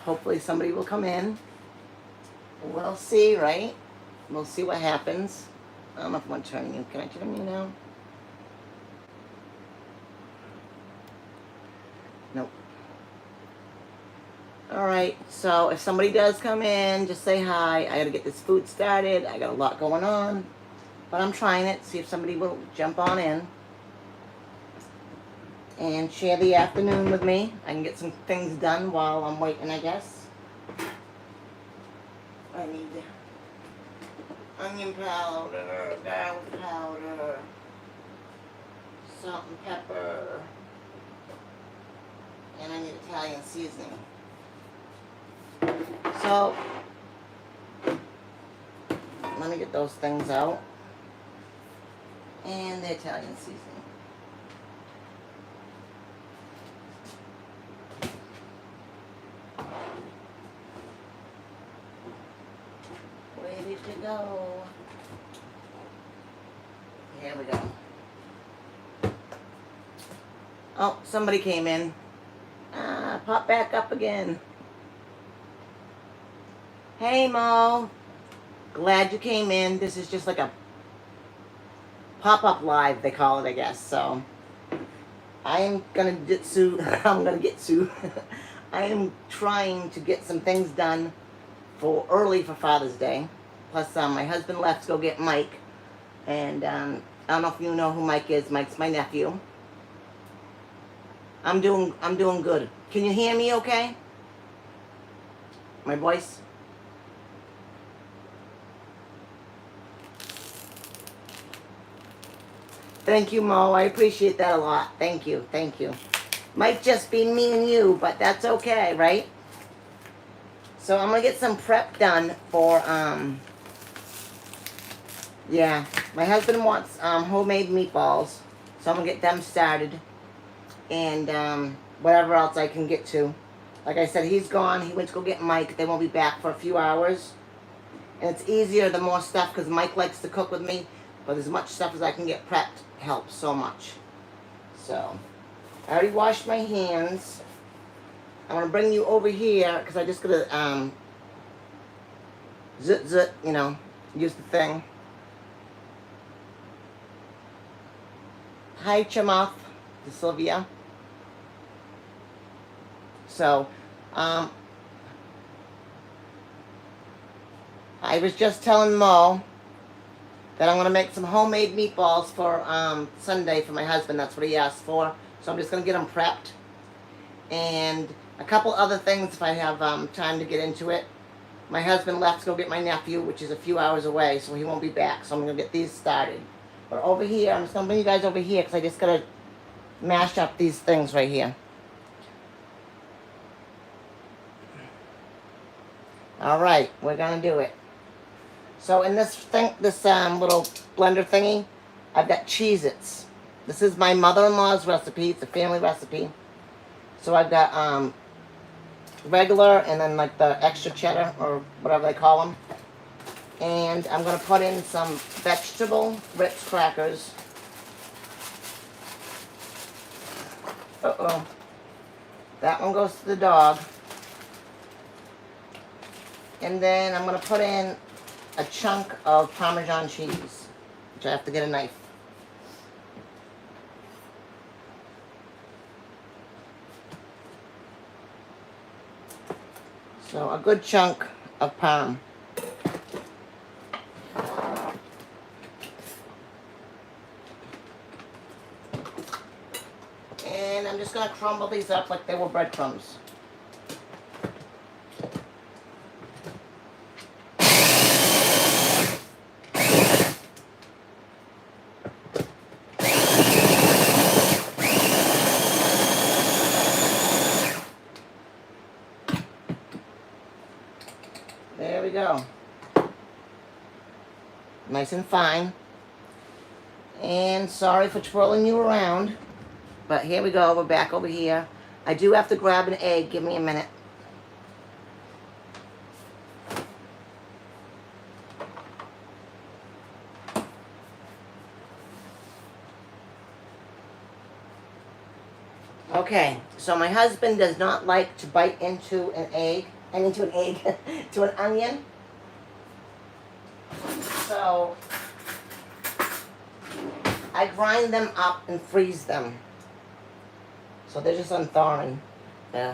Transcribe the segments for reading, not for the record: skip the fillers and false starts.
hopefully somebody will come in. We'll see, right? We'll see what happens. I don't know if I want to turn you. Can I turn you now? Nope. Alright, so if somebody does come in, just say hi. I gotta get this food started. I got a lot going on. But I'm trying it. See if somebody will jump on in and share the afternoon with me. I can get some things done while I'm waiting, I guess. I need onion powder, garlic powder, salt and pepper, and I need Italian seasoning. So, let me get those things out. And the Italian seasoning. Ready to go. Here we go. Oh, somebody came in. Pop back up again. Hey, Mo. Glad you came in. This is just like a pop-up live, they call it, I guess. So, I am gonna I am trying to get some things done early for Father's Day. Plus, my husband left to go get Mike. And, I don't know if you know who Mike is. Mike's my nephew. I'm doing good. Can you hear me okay? My voice? Thank you, Mo. I appreciate that a lot. Thank you. Thank you. Might just be me and you, but that's okay, right? So I'm going to get some prep done for, yeah. My husband wants homemade meatballs, so I'm going to get them started. And whatever else I can get to. Like I said, he's gone. He went to go get Mike. They won't be back for a few hours. And it's easier the more stuff, because Mike likes to cook with me. But as much stuff as I can get prepped helps so much. So, I already washed my hands. I'm going to bring you over here, because I just got to, zit, you know, use the thing. Hi, Chamath, to Sylvia. So, I was just telling Mo that I'm going to make some homemade meatballs for Sunday for my husband. That's what he asked for. So I'm just going to get them prepped. And a couple other things if I have time to get into it. My husband left to go get my nephew, which is a few hours away, so he won't be back. So I'm going to get these started. But over here, I'm just going to bring you guys over here because I just got to mash up these things right here. All right, we're going to do it. So in this thing, this little blender thingy, I've got Cheez-Its. This is my mother-in-law's recipe. It's a family recipe. So I've got regular and then like the extra cheddar or whatever they call them. And I'm going to put in some vegetable Ritz crackers. Uh-oh. That one goes to the dog. And then I'm going to put in a chunk of Parmesan cheese, which I have to get a knife. So a good chunk of Parm. And I'm just going to crumble these up like they were breadcrumbs. There we go. Nice and fine. And sorry for twirling you around. But here we go. We're back over here. I do have to grab an egg. Give me a minute. Okay, so my husband does not like to bite into an egg, to an onion. So I grind them up and freeze them. So they're just unthawing. Yeah.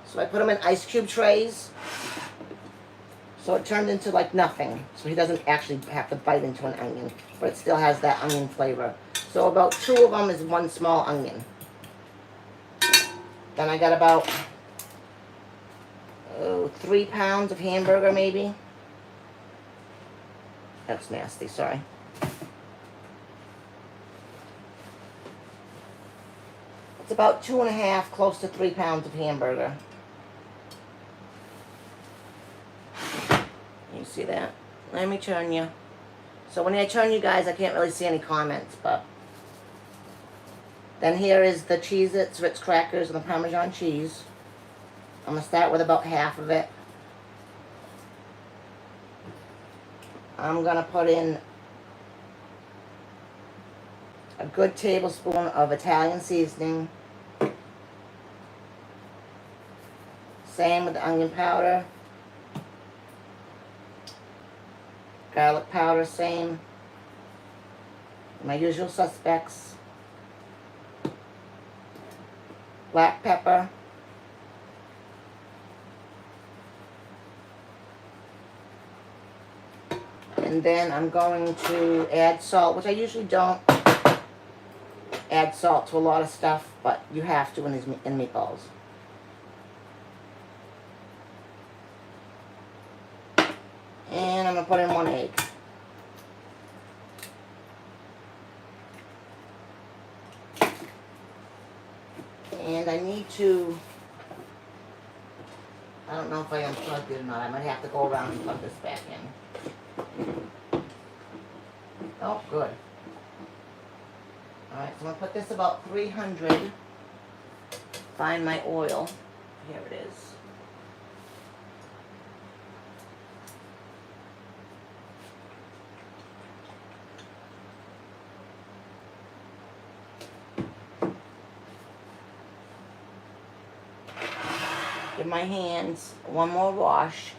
So I put them in ice cube trays. So it turned into like nothing. So he doesn't actually have to bite into an onion, but it still has that onion flavor. So about 2 of them is 1 small onion. Then I got about 3 pounds of hamburger maybe. That's nasty, sorry. It's about 2.5, close to 3 pounds of hamburger. You see that? Let me turn you. So when I turn you guys, I can't really see any comments, but. Then here is the Cheez-Its, Ritz crackers, and the Parmesan cheese. I'm going to start with about half of it. I'm going to put in a good tablespoon of Italian seasoning. Same with the onion powder. Garlic powder, same. My usual suspects. Black pepper. And then I'm going to add salt, which I usually don't add salt to a lot of stuff, but you have to in meatballs. And I'm going to put in 1 egg. And I need to, I don't know if I unplugged it or not. I might have to go around and plug this back in. Oh, good. Alright, so I'm going to put this about 300. Find my oil. Here it is. Give my hands 1 more wash.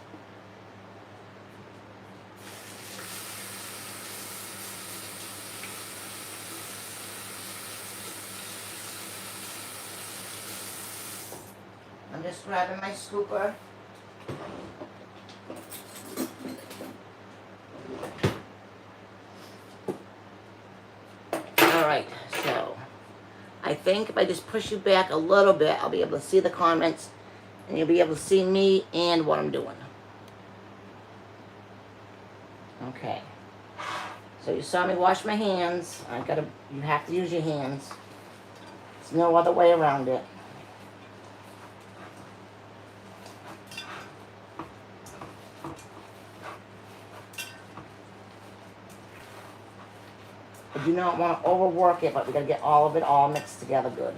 I'm just grabbing my scooper. Alright, so I think if I just push you back a little bit, I'll be able to see the comments. And you'll be able to see me and what I'm doing. Okay. So you saw me wash my hands. You have to use your hands. There's no other way around it. I do not want to overwork it, but we got to get all of it all mixed together good.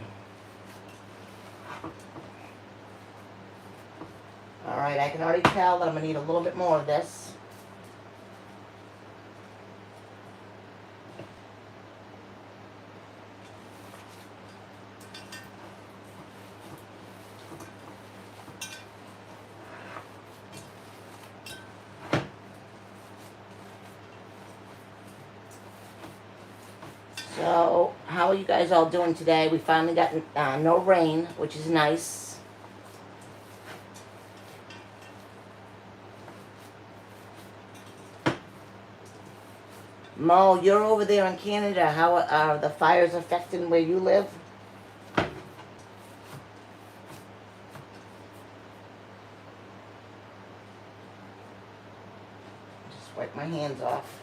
Alright, I can already tell that I'm going to need a little bit more of this. So, how are you guys all doing today? We finally got no rain, which is nice. Mo, you're over there in Canada. How are the fires affecting where you live? Just wipe my hands off.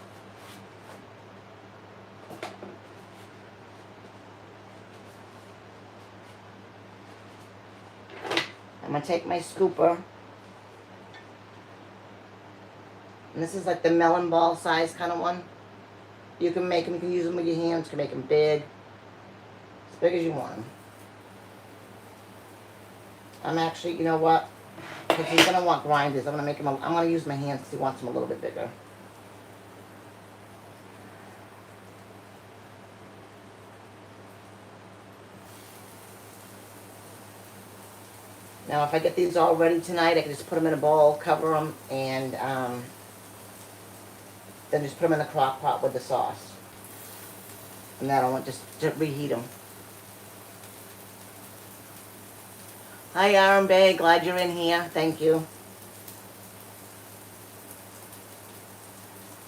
I'm going to take my scooper. And this is like the melon ball size kind of one. You can make them, you can use them with your hands, you can make them big. As big as you want them. I'm actually, you know what? Because he's going to want grinders. I'm going to use my hands because he wants them a little bit bigger. Now, if I get these all ready tonight, I can just put them in a bowl, cover them, and then just put them in the crock pot with the sauce. And that'll just to reheat them. Hi, Aaron Bay. Glad you're in here. Thank you.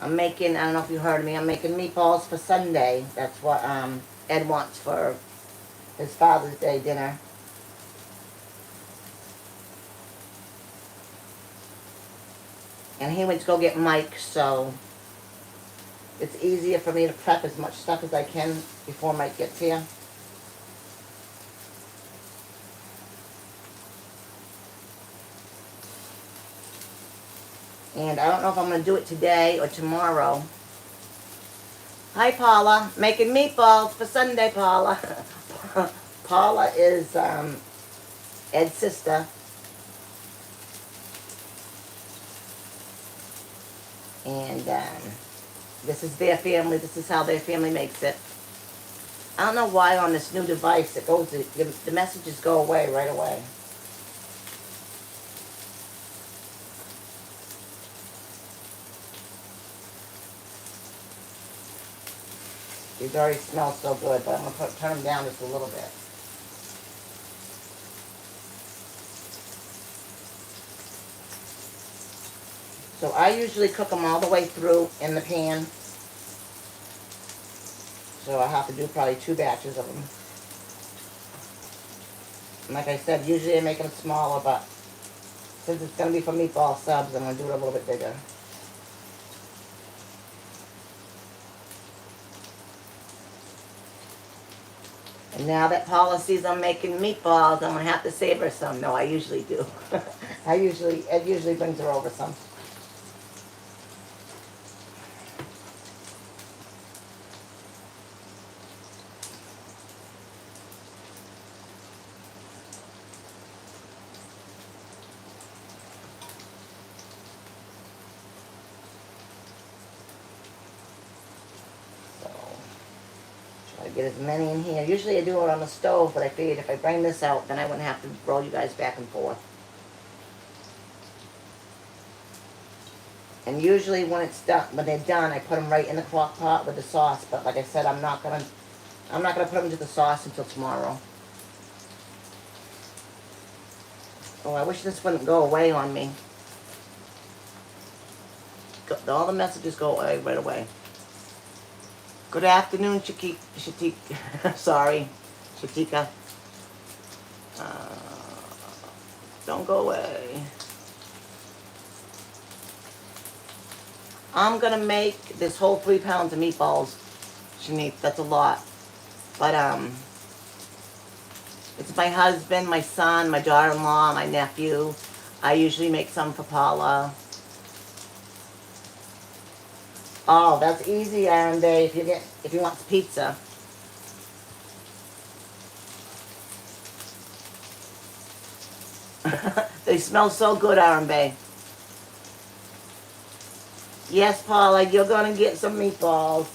I'm making, I don't know if you heard me, I'm making meatballs for Sunday. That's what Ed wants for his Father's Day dinner. And he went to go get Mike, so it's easier for me to prep as much stuff as I can before Mike gets here. And I don't know if I'm going to do it today or tomorrow. Hi, Paula. Making meatballs for Sunday, Paula. Paula is Ed's sister. And this is their family. This is how their family makes it. I don't know why on this new device it goes, the messages go away right away. These already smell so good, but I'm going to turn them down just a little bit. So I usually cook them all the way through in the pan. So I have to do probably 2 batches of them. And like I said, usually I make them smaller, but since it's going to be for meatball subs, I'm going to do it a little bit bigger. And now that Paula sees I'm making meatballs, I'm going to have to save her some. No, I usually do. Ed usually brings her over some. Get as many in here. Usually I do it on the stove, but I figured if I bring this out, then I wouldn't have to roll you guys back and forth. And usually when it's done, when they're done, I put them right in the crock pot with the sauce. But like I said, I'm not gonna put them into the sauce until tomorrow. Oh, I wish this wouldn't go away on me. All the messages go away right away. Good afternoon, Shatika. Sorry, Shatika. Don't go away. I'm gonna make this whole 3 pounds of meatballs, Shanique. That's a lot. But it's my husband, my son, my daughter-in-law, my nephew. I usually make some for Paula. Oh, that's easy, Aaron Day, if you want pizza. They smell so good, Aaron Bay. Yes, Paula, you're going to get some meatballs.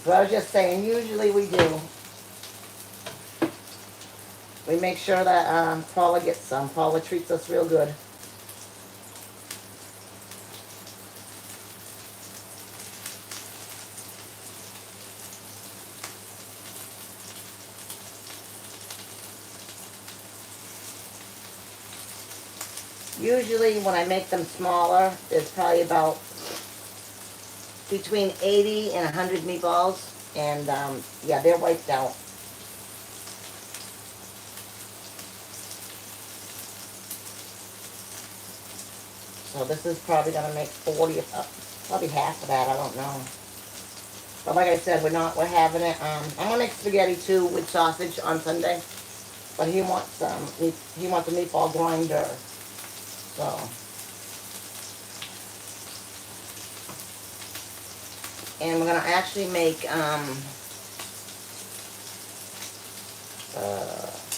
But I was just saying, usually we do. We make sure that Paula gets some. Paula treats us real good. Usually when I make them smaller, there's probably about between 80 and 100 meatballs. And yeah, they're wiped out. So this is probably going to make 40, probably half of that, I don't know. But like I said, we're having it. I'm going to make spaghetti too with sausage on Sunday. But he wants a meatball grinder. So, and we're going to actually make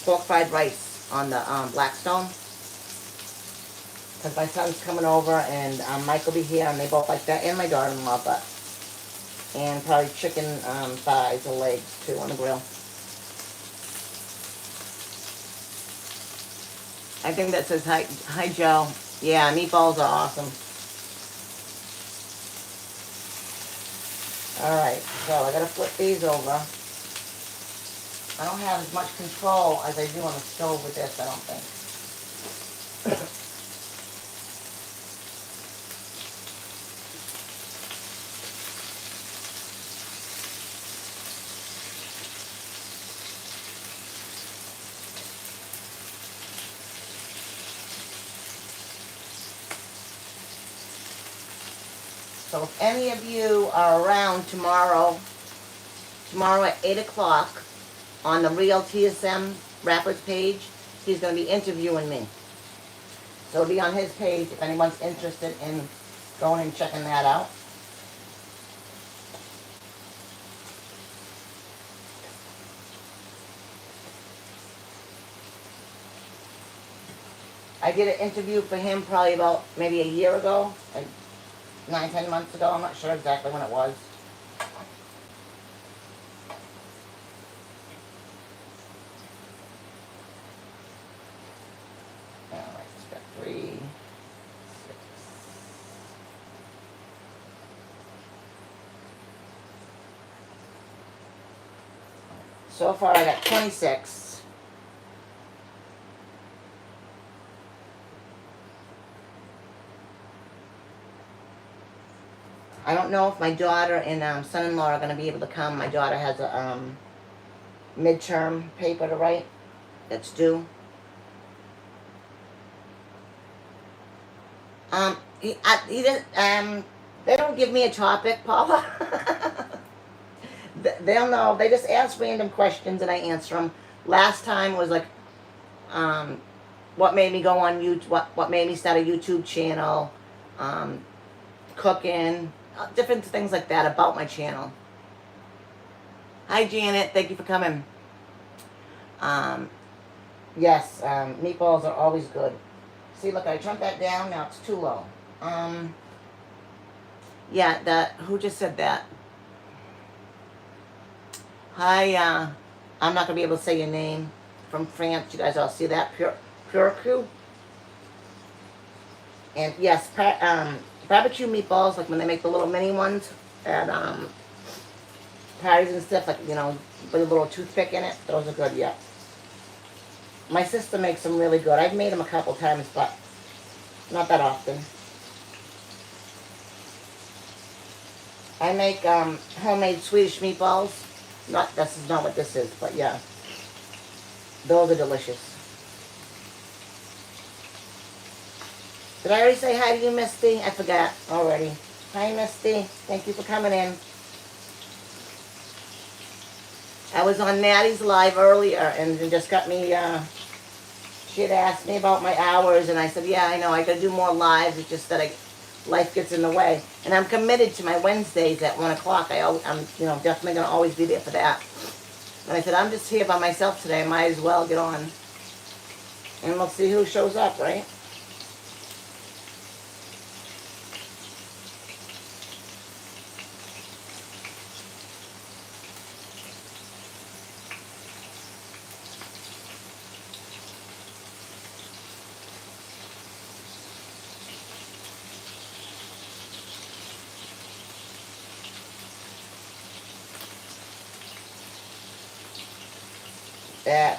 pork fried rice on the Blackstone. Because my son's coming over and Mike will be here and they both like that. And my daughter-in-law, and probably chicken thighs or legs too on the grill. I think that says hi Joe. Yeah, meatballs are awesome. Alright, so I gotta flip these over. I don't have as much control as I do on the stove with this, I don't think. So if any of you are around tomorrow at 8 o'clock on the Real TSM Rapids page, he's going to be interviewing me. So it'll be on his page if anyone's interested in going and checking that out. I did an interview for him probably about maybe a year ago, like 9-10 months ago. I'm not sure exactly when it was. Alright, it's got 3, 6. So far I got 26. I don't know if my daughter and son-in-law are going to be able to come. My daughter has a midterm paper to write that's due. He didn't, they don't give me a topic, Paula. They'll know. They just ask random questions and I answer them. Last time was like, what made me go on YouTube, what made me start a YouTube channel, cooking, different things like that about my channel. Hi Janet, thank you for coming. Yes, meatballs are always good. See, look, I turned that down, now it's too low. Yeah, who just said that? Hi, I'm not going to be able to say your name. From France, you guys all see that? Pure Crew. And yes, barbecue meatballs, like when they make the little mini ones at parties and stuff, like, you know, with a little toothpick in it, those are good, yeah. My sister makes them really good. I've made them a couple times, but not that often. I make homemade Swedish meatballs. This is not what this is, but yeah. Those are delicious. Did I already say hi to you, Misty? I forgot already. Hi, Misty. Thank you for coming in. I was on Maddie's live earlier and it just got me, she had asked me about my hours and I said, yeah, I know, I gotta do more lives. It's just that life gets in the way. And I'm committed to my Wednesdays at 1 o'clock. I'm, you know, definitely gonna always be there for that. And I said, I'm just here by myself today. I might as well get on. And we'll see who shows up, right?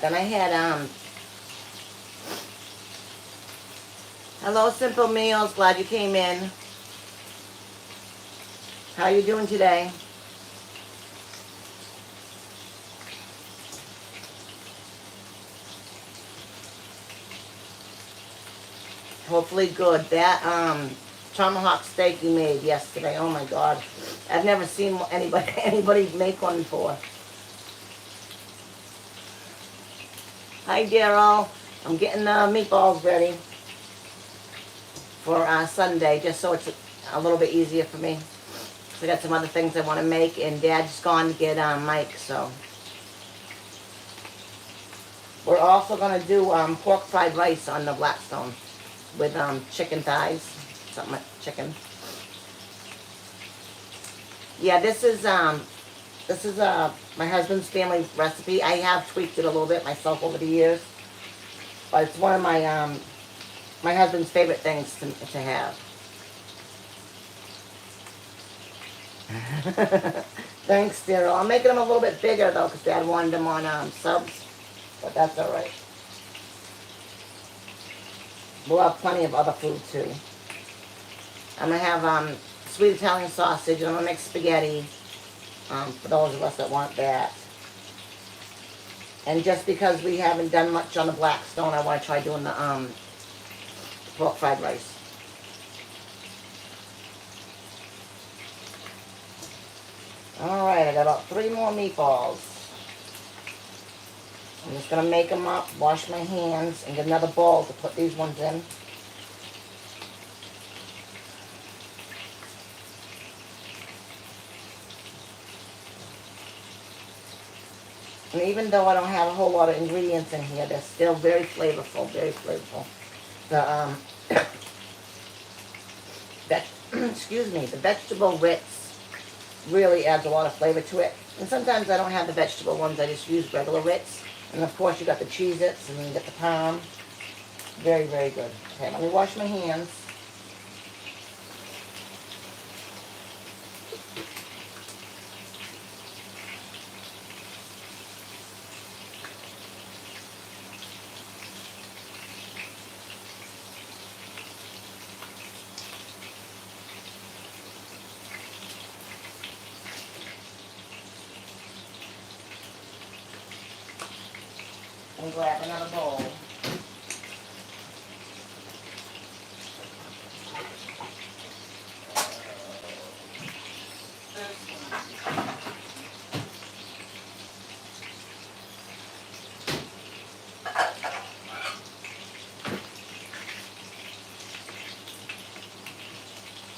Then I had, hello, Simple Meals. Glad you came in. How you doing today? Hopefully good. That, tomahawk steak you made yesterday. Oh my God. I've never seen anybody make one before. Hi, Daryl. I'm getting the meatballs ready for Sunday, just so it's a little bit easier for me. So I got some other things I want to make, and Dad's gone to get Mike, so. We're also going to do pork fried rice on the Blackstone with chicken thighs, something like chicken. Yeah, this is my husband's family recipe. I have tweaked it a little bit myself over the years. But it's one of my husband's favorite things to have. Thanks, Daryl. I'm making them a little bit bigger though, because Dad wanted them on subs, but that's all right. We'll have plenty of other food too. I'm gonna have sweet Italian sausage, and I'm gonna make spaghetti for those of us that want that. And just because we haven't done much on the Blackstone, I want to try doing the pork fried rice. Alright, I got about 3 more meatballs. I'm just going to make them up, wash my hands, and get another bowl to put these ones in. And even though I don't have a whole lot of ingredients in here, they're still very flavorful, very flavorful. The, excuse me, the vegetable Ritz really adds a lot of flavor to it. And sometimes I don't have the vegetable ones, I just use regular Ritz. And of course you got the Cheez-Its, and then you get the Parm. Very, very good. Okay, let me wash my hands. And grab another bowl.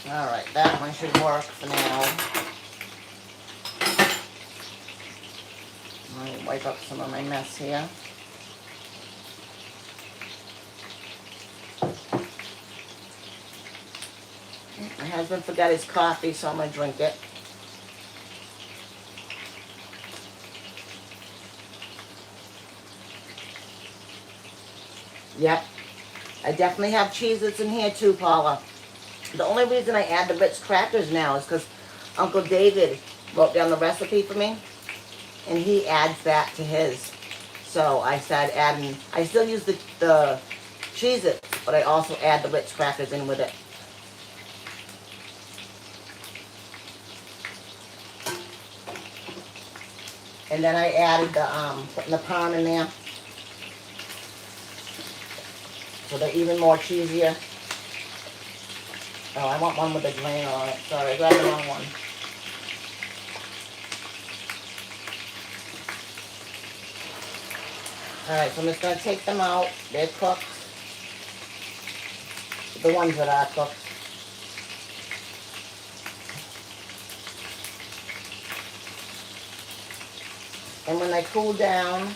Alright, that one should work for now. Let me wipe up some of my mess here. My husband forgot his coffee, so I'm going to drink it. Yep. I definitely have Cheez-Its in here too, Paula. The only reason I add the Ritz crackers now is because Uncle David wrote down the recipe for me, and he adds that to his. So I started adding, I still use the Cheez-Its, but I also add the Ritz crackers in with it. And then I added putting the Parm in there. So they're even more cheesier. Oh, I want one with a drain on it. Sorry, I grabbed the wrong one. Alright, so I'm just going to take them out. They're cooked. The ones that are cooked. And when they cool down,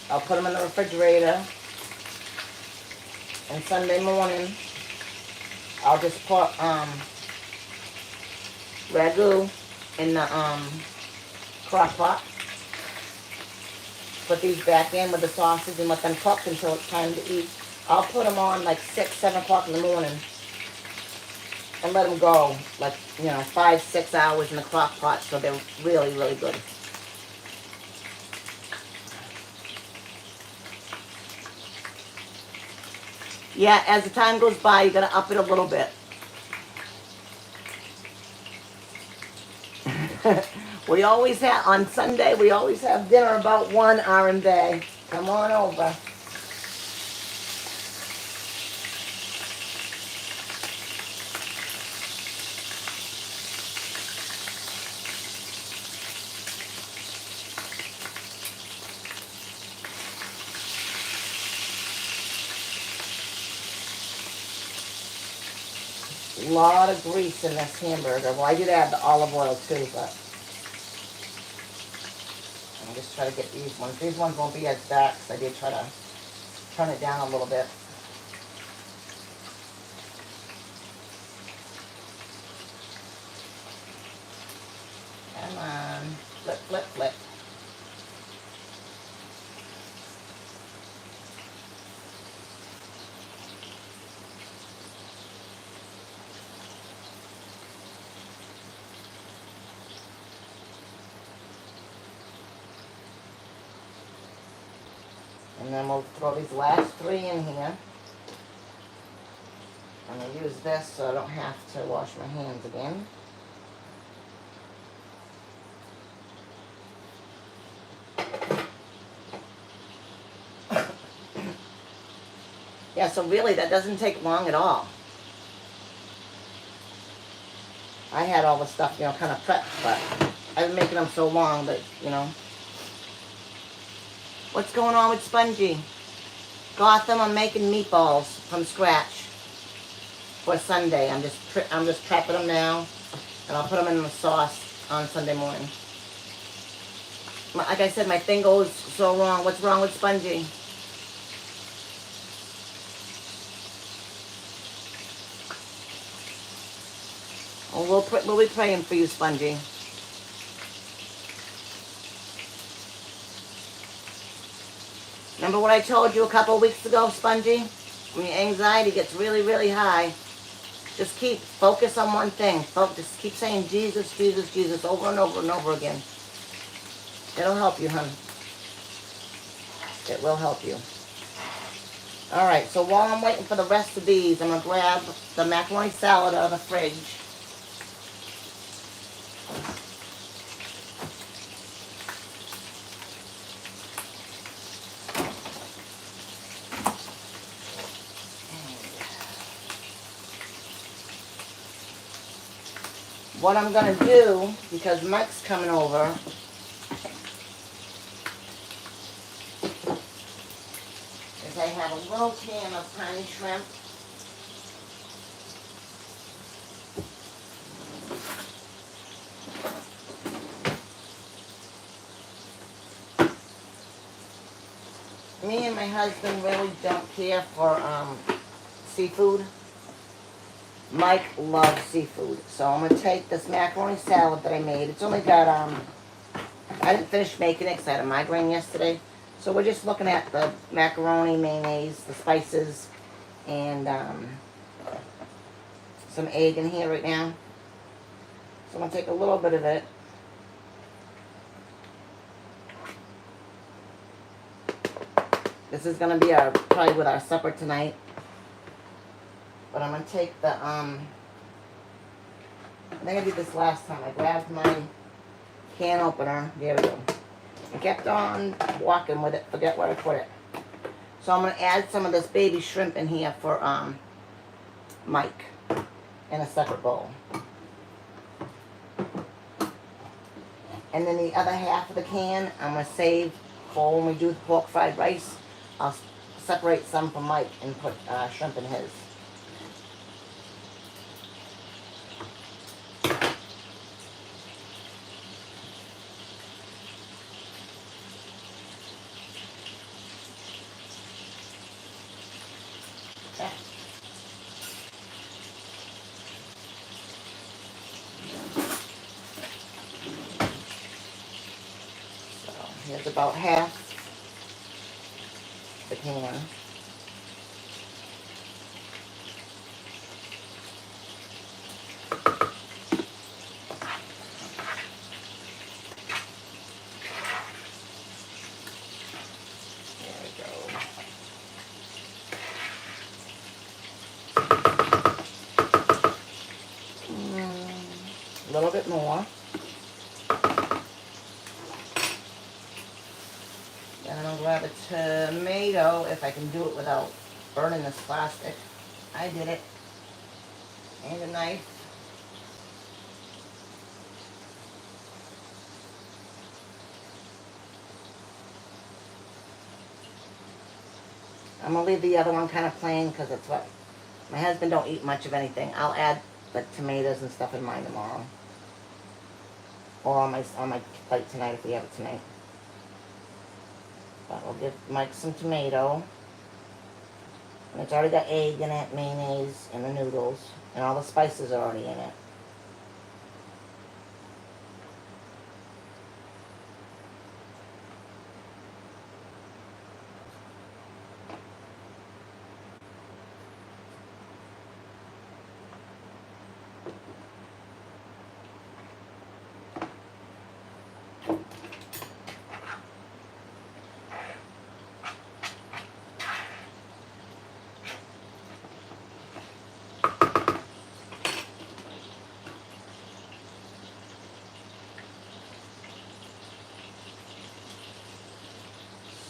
I'll put them in the refrigerator. And Sunday morning, I'll just put ragu in the crock pot. Put these back in with the sausage and let them cook until it's time to eat. I'll put them on like 6, 7 o'clock in the morning and let them go like, 5, 6 hours in the crock pot, so they're really, really good. Yeah, as the time goes by, you gotta up it a little bit. We always have, on Sunday, we always have dinner about 1 hour and day. Come on over. A lot of grease in this hamburger. Well, I did add the olive oil too, but I'll just try to get these ones. These ones won't be as dark, because I did try to turn it down a little bit. Come on. Flip, flip, flip. And then we'll throw these last 3 in here. I'm going to use this so I don't have to wash my hands again. Yeah, so really that doesn't take long at all. I had all the stuff, you know, kind of prepped, but I've been making them so long that, you know. What's going on with Spongy? Gotham, I'm making meatballs from scratch for Sunday. I'm just prepping them now, and I'll put them in the sauce on Sunday morning. Like I said, my thing goes so wrong. What's wrong with Spongy? Oh, we'll be praying for you, Spongy. Remember what I told you a couple of weeks ago, Spongy? When your anxiety gets really, really high, just focus on one thing. Just keep saying Jesus, Jesus, Jesus over and over and over again. It'll help you, hon. It will help you. All right, so while I'm waiting for the rest of these, I'm going to grab the macaroni salad out of the fridge. What I'm going to do, because Mike's coming over, is I have a little can of tiny shrimp. Me and my husband really don't care for seafood. Mike loves seafood. So I'm going to take this macaroni salad that I made. It's only got, I didn't finish making it because I had a migraine yesterday. So we're just looking at the macaroni, mayonnaise, the spices, and some egg in here right now. So I'm going to take a little bit of it. This is going to be probably with our supper tonight. But I'm going to take the, I think I did this last time. I grabbed my can opener. There we go. I kept on walking with it. Forget where I put it. So I'm going to add some of this baby shrimp in here for Mike in a separate bowl. And then the other half of the can, I'm going to save for when we do the pork fried rice. I'll separate some for Mike and put shrimp in his. Okay. So here's about half the can. A little bit more. Then I'm going to grab a tomato if I can do it without burning this plastic. I did it. And a knife. I'm going to leave the other one kind of plain because it's what my husband don't eat much of anything. I'll add the tomatoes and stuff in mine tomorrow. Or on my plate tonight if we have it tonight. But we'll give Mike some tomato. And it's already got egg in it, mayonnaise, and the noodles. And all the spices are already in it.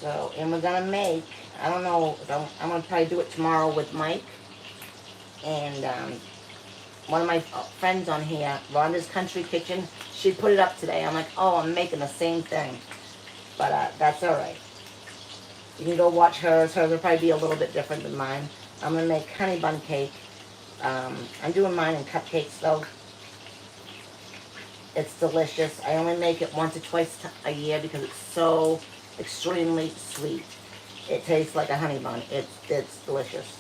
So, and we're gonna make, I don't know, I'm gonna probably do it tomorrow with Mike. And one of my friends on here, Rhonda's Country Kitchen, she put it up today. I'm like, oh, I'm making the same thing. But that's alright. You can go watch hers. Hers will probably be a little bit different than mine. I'm going to make honey bun cake. I'm doing mine in cupcakes though. It's delicious. I only make it once or twice a year because it's so extremely sweet. It tastes like a honey bun. It's delicious.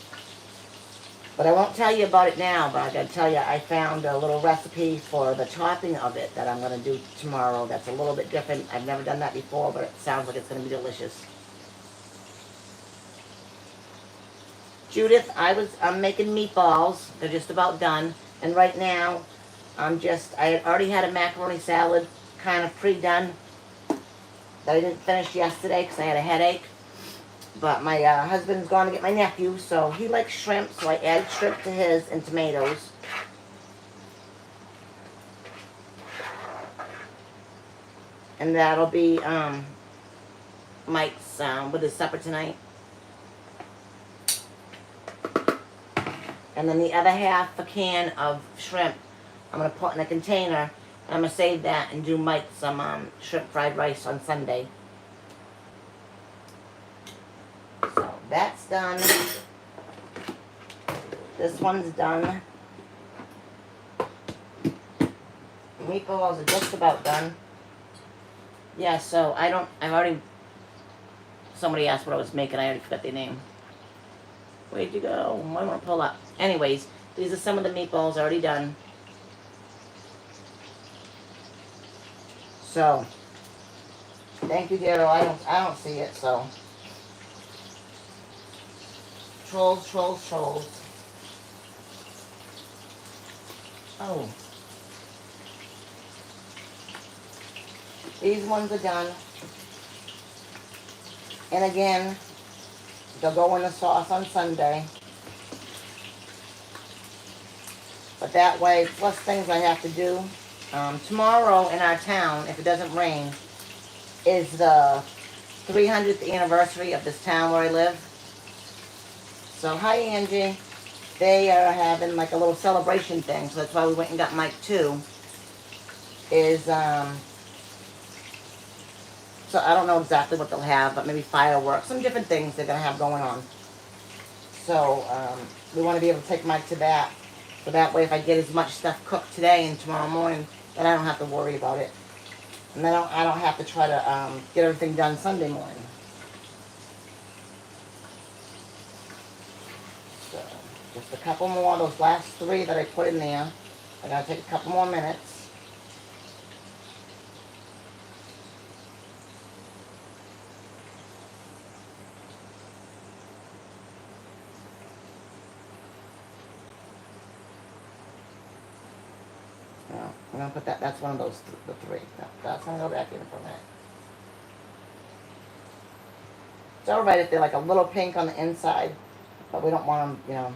But I won't tell you about it now, but I gotta tell you, I found a little recipe for the topping of it that I'm gonna do tomorrow that's a little bit different. I've never done that before, but it sounds like it's gonna be delicious. Judith, I'm making meatballs. They're just about done. And right now, I had already had a macaroni salad kind of pre-done that I didn't finish yesterday because I had a headache. But my husband's gone to get my nephew, so he likes shrimp, so I added shrimp to his and tomatoes. And that'll be Mike's with his supper tonight. And then the other half a can of shrimp I'm going to put in a container. And I'm going to save that and do Mike some shrimp fried rice on Sunday. So that's done. This one's done. The meatballs are just about done. Yeah, so somebody asked what I was making. I already forgot their name. Where'd you go? I want to pull up. Anyways, these are some of the meatballs already done. So, thank you, Daryl. I don't see it, so. Trolls. Oh. These ones are done. And again, they'll go in the sauce on Sunday. But that way, plus things I have to do. Tomorrow in our town, if it doesn't rain, is the 300th anniversary of this town where I live. So, hi Angie. They are having like a little celebration thing, so that's why we went and got Mike too. So I don't know exactly what they'll have, but maybe fireworks, some different things they're going to have going on. So we want to be able to take Mike to that. So that way if I get as much stuff cooked today and tomorrow morning, then I don't have to worry about it. And then I don't have to try to get everything done Sunday morning. So just a couple more, those last 3 that I put in there. I got to take a couple more minutes. I'm going to put that, that's one of those, the 3. No, that's going to go back in for a minute. It's alright if they're like a little pink on the inside, but we don't want them,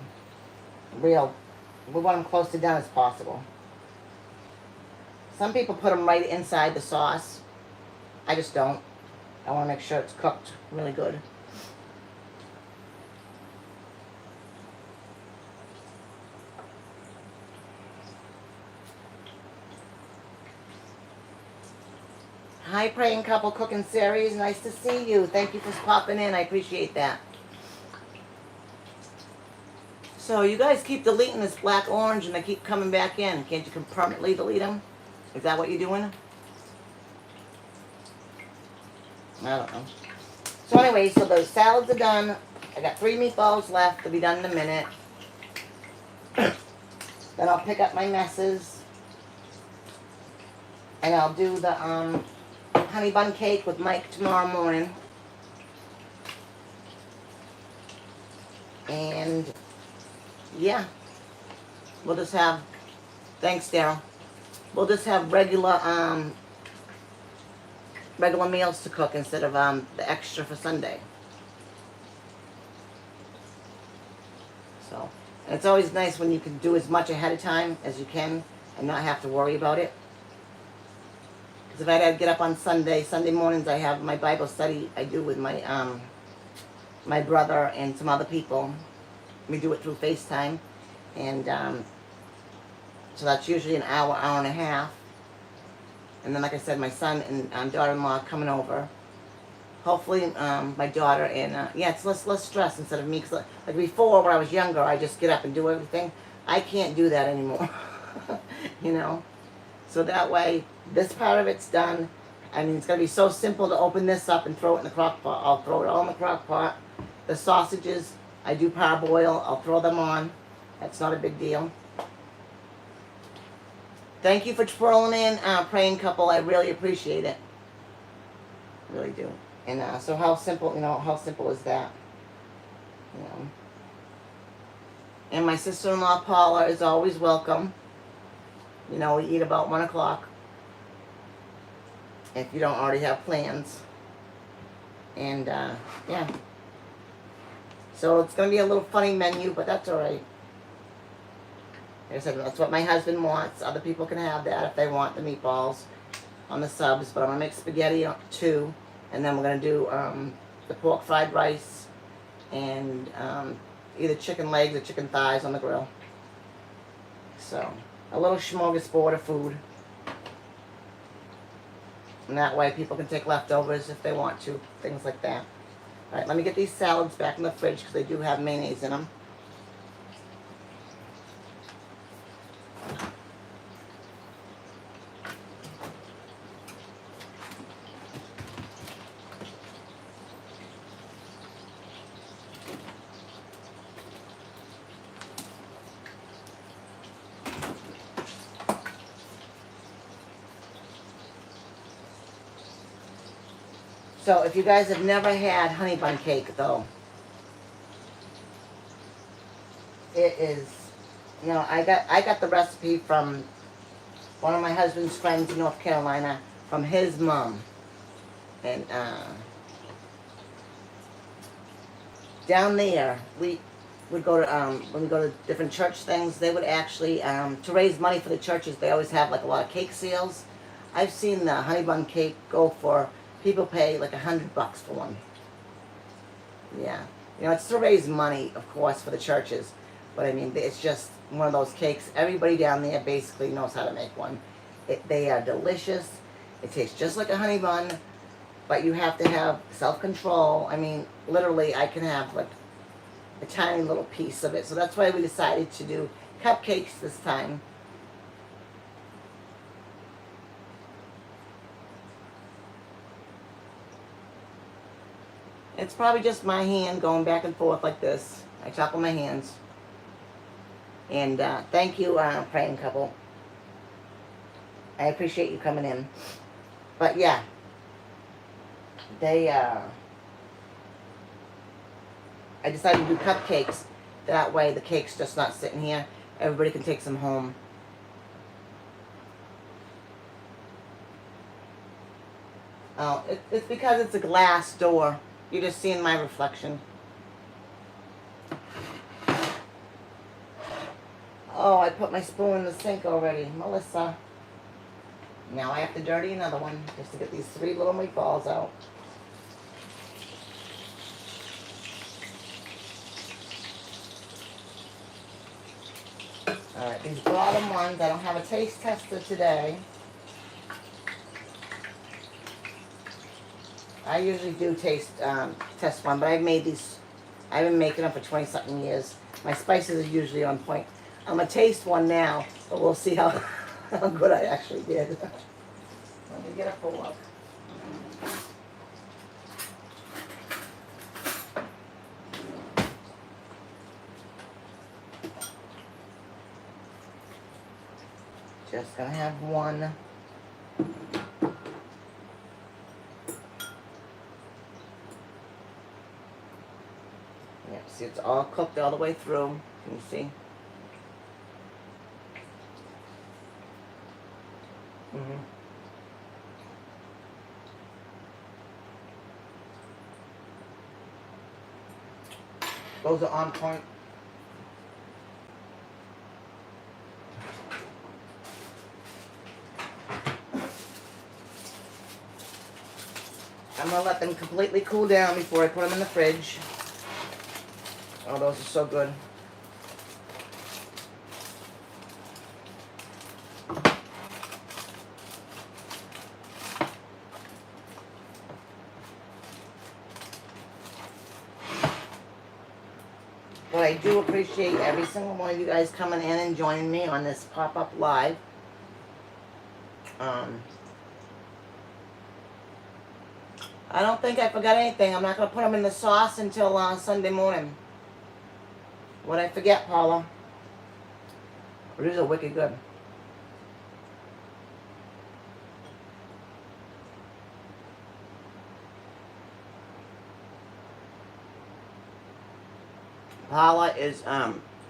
we want them close to done as possible. Some people put them right inside the sauce. I just don't. I want to make sure it's cooked really good. Hi, Praying Couple Cooking Series. Nice to see you. Thank you for popping in. I appreciate that. So, you guys keep deleting this black orange and they keep coming back in. Can't you permanently delete them? Is that what you're doing? I don't know. So, anyway, so those salads are done. I got 3 meatballs left. They'll be done in a minute. Then I'll pick up my messes. And I'll do the honey bun cake with Mike tomorrow morning. And yeah, we'll just have, thanks Daryl, we'll just have regular meals to cook instead of the extra for Sunday. So, and it's always nice when you can do as much ahead of time as you can and not have to worry about it. Because if I had to get up on Sunday mornings I have my Bible study I do with my brother and some other people. We do it through FaceTime. And so that's usually an hour, hour and a half. And then, like I said, my son and daughter-in-law coming over. Hopefully, my daughter and, yeah, it's less stress instead of me. Cause like before, when I was younger, I just get up and do everything. I can't do that anymore, you know. So that way, this part of it's done. I mean, it's going to be so simple to open this up and throw it in the crock pot. I'll throw it all in the crock pot. The sausages, I do parboil. I'll throw them on. That's not a big deal. Thank you for twirling in, praying couple. I really appreciate it. Really do. And so how simple, you know, how simple is that? You know. And my sister-in-law, Paula, is always welcome. You know, we eat about 1 o'clock. If you don't already have plans. And, yeah. So it's going to be a little funny menu, but that's all right. Like I said, that's what my husband wants. Other people can have that if they want the meatballs on the subs. But I'm going to make spaghetti too. And then we're going to do the pork fried rice and either chicken legs or chicken thighs on the grill. So, a little smorgasbord of food. And that way people can take leftovers if they want to. Things like that. Alright, let me get these salads back in the fridge because they do have mayonnaise in them. So if you guys have never had honey bun cake though, it is, you know, I got the recipe from one of my husband's friends in North Carolina, from his mom. And down there, we would go to, when we go to different church things, they would actually, to raise money for the churches, they always have like a lot of cake sales. I've seen the honey bun cake go for, people pay like $100 for one. Yeah. You know, it's to raise money, of course, for the churches. But I mean, it's just one of those cakes. Everybody down there basically knows how to make one. They are delicious. It tastes just like a honey bun. But you have to have self-control. I mean, literally, I can have like a tiny little piece of it. So that's why we decided to do cupcakes this time. It's probably just my hand going back and forth like this. I talk with my hands. And thank you, praying couple. I appreciate you coming in. But yeah, they, I decided to do cupcakes. That way the cake's just not sitting here. Everybody can take some home. Oh, it's because it's a glass door. You're just seeing my reflection. Oh, I put my spoon in the sink already. Melissa. Now I have to dirty another one just to get these 3 little meatballs out. Alright, these bottom ones, I don't have a taste tester today. I usually do test one, but I've made these, I've been making them for 20-something years. My spices are usually on point. I'm going to taste one now, but we'll see how, how good I actually did. Let me get a fork. Just going to have one. See, it's all cooked all the way through. Can you see? Those are on point. I'm going to let them completely cool down before I put them in the fridge. Oh, those are so good. But I do appreciate every single one of you guys coming in and joining me on this pop-up live. I don't think I forgot anything. I'm not going to put them in the sauce until Sunday morning. What I forget, Paula? These are wicked good. Paula is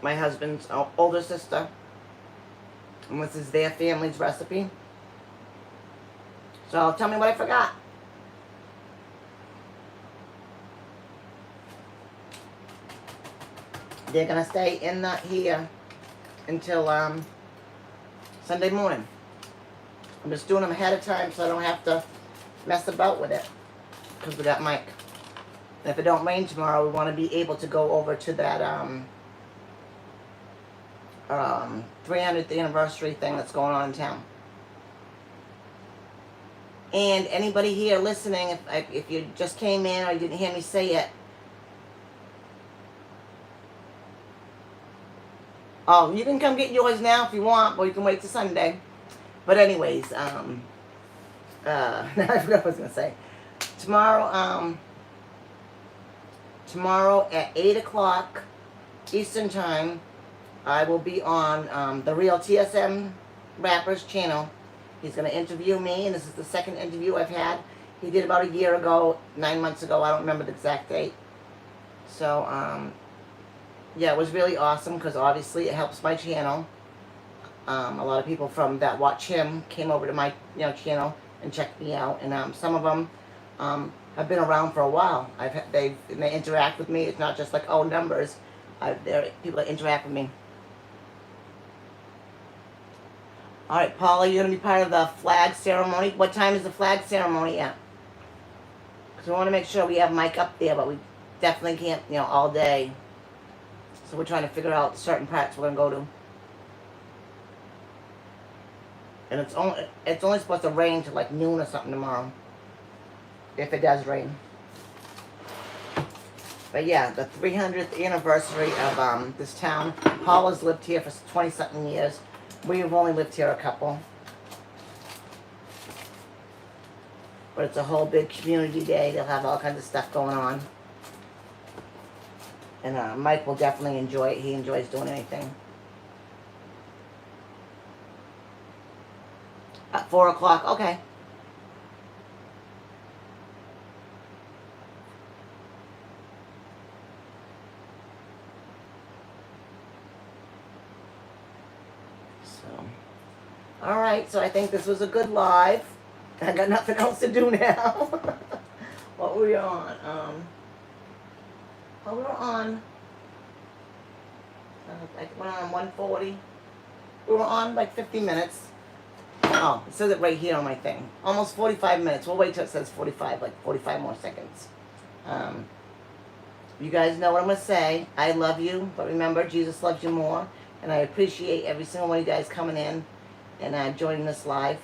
my husband's older sister. And this is their family's recipe. So tell me what I forgot. They're going to stay in here until Sunday morning. I'm just doing them ahead of time so I don't have to mess about with it. Because we got Mike. And if it don't rain tomorrow, we want to be able to go over to that 300th anniversary thing that's going on in town. And anybody here listening, if you just came in or you didn't hear me say it, oh, you can come get yours now if you want, or you can wait till Sunday. But anyways, I forgot what I was going to say. Tomorrow at 8 o'clock Eastern Time, I will be on the Real TSM Rapper's channel. He's going to interview me, and this is the second interview I've had. He did about a year ago, 9 months ago. I don't remember the exact date. So, yeah, it was really awesome because obviously it helps my channel. A lot of people from that watch him came over to my channel and checked me out, and some of them have been around for a while. They interact with me. It's not just like numbers. There are people that interact with me. All right, Paula, you're gonna be part of the flag ceremony. What time is the flag ceremony at? Because we want to make sure we have Mike up there, but we definitely can't, all day. So we're trying to figure out certain parts we're gonna go to. And it's only supposed to rain till like noon or something tomorrow. If it does rain. But yeah, the 300th anniversary of this town. Paula's lived here for 20-something years. We've only lived here a couple. But it's a whole big community day. They'll have all kinds of stuff going on. And Mike will definitely enjoy it. He enjoys doing anything. At 4 o'clock, okay. Alright, so I think this was a good live. I got nothing else to do now. What were we on? We were on... I went on 140. We were on like 50 minutes. Oh, it says it right here on my thing. Almost 45 minutes. We'll wait till it says 45, like 45 more seconds. You guys know what I'm going to say. I love you, but remember, Jesus loves you more. And I appreciate every single one of you guys coming in and joining this live.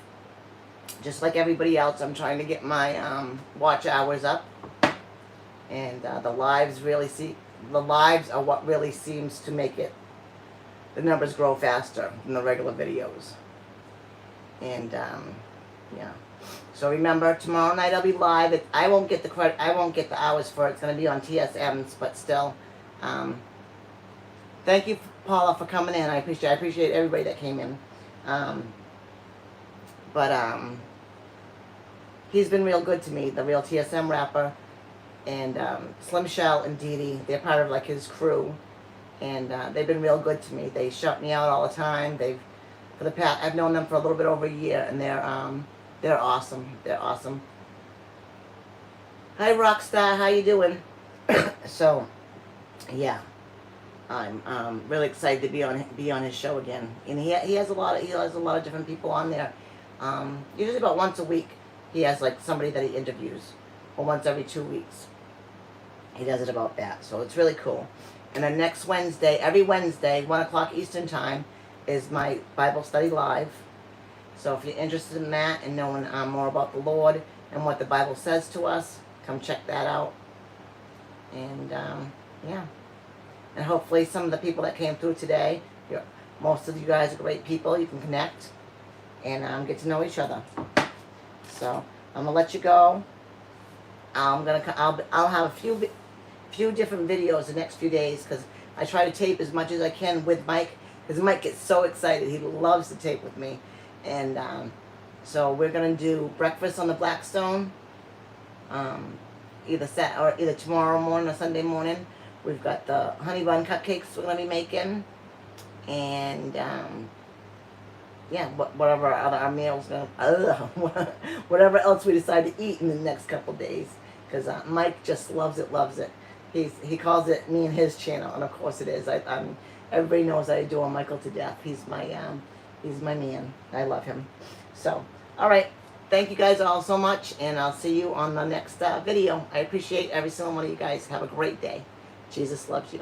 Just like everybody else, I'm trying to get my watch hours up. And the lives are what really seems to make the numbers grow faster than the regular videos. And yeah. So remember, tomorrow night I'll be live. I won't get the credit. I won't get the hours for it. It's going to be on TSM's, but still. Thank you, Paula, for coming in. I appreciate everybody that came in. He's been real good to me, the Real TSM Rapper, and Slim Shell and Dee Dee. They're part of like his crew, and they've been real good to me. They shut me out all the time. I've known them for a little bit over a year, and they're awesome. They're awesome. Hi, Rockstar. How you doing? So, yeah. I'm really excited to be on his show again, and he has a lot of different people on there. Usually about once a week, he has like somebody that he interviews, or once every 2 weeks. He does it about that. So it's really cool. And then next Wednesday, every Wednesday, 1 o'clock Eastern Time, is my Bible study live. So if you're interested in that and knowing more about the Lord and what the Bible says to us, come check that out. And yeah. And hopefully some of the people that came through today, most of you guys are great people. You can connect and get to know each other. So I'm gonna let you go. I'll have a few different videos the next few days, because I try to tape as much as I can with Mike, because Mike gets so excited. He loves to tape with me. And so we're going to do breakfast on the Blackstone, either tomorrow morning or Sunday morning. We've got the honey bun cupcakes we're going to be making. And yeah, whatever other our meals, whatever else we decide to eat in the next couple days. Because Mike just loves it. He calls it me and his channel, and of course it is. Everybody knows I adore Michael to death. He's my man. I love him. So, all right. Thank you guys all so much, and I'll see you on the next video. I appreciate every single one of you guys. Have a great day. Jesus loves you.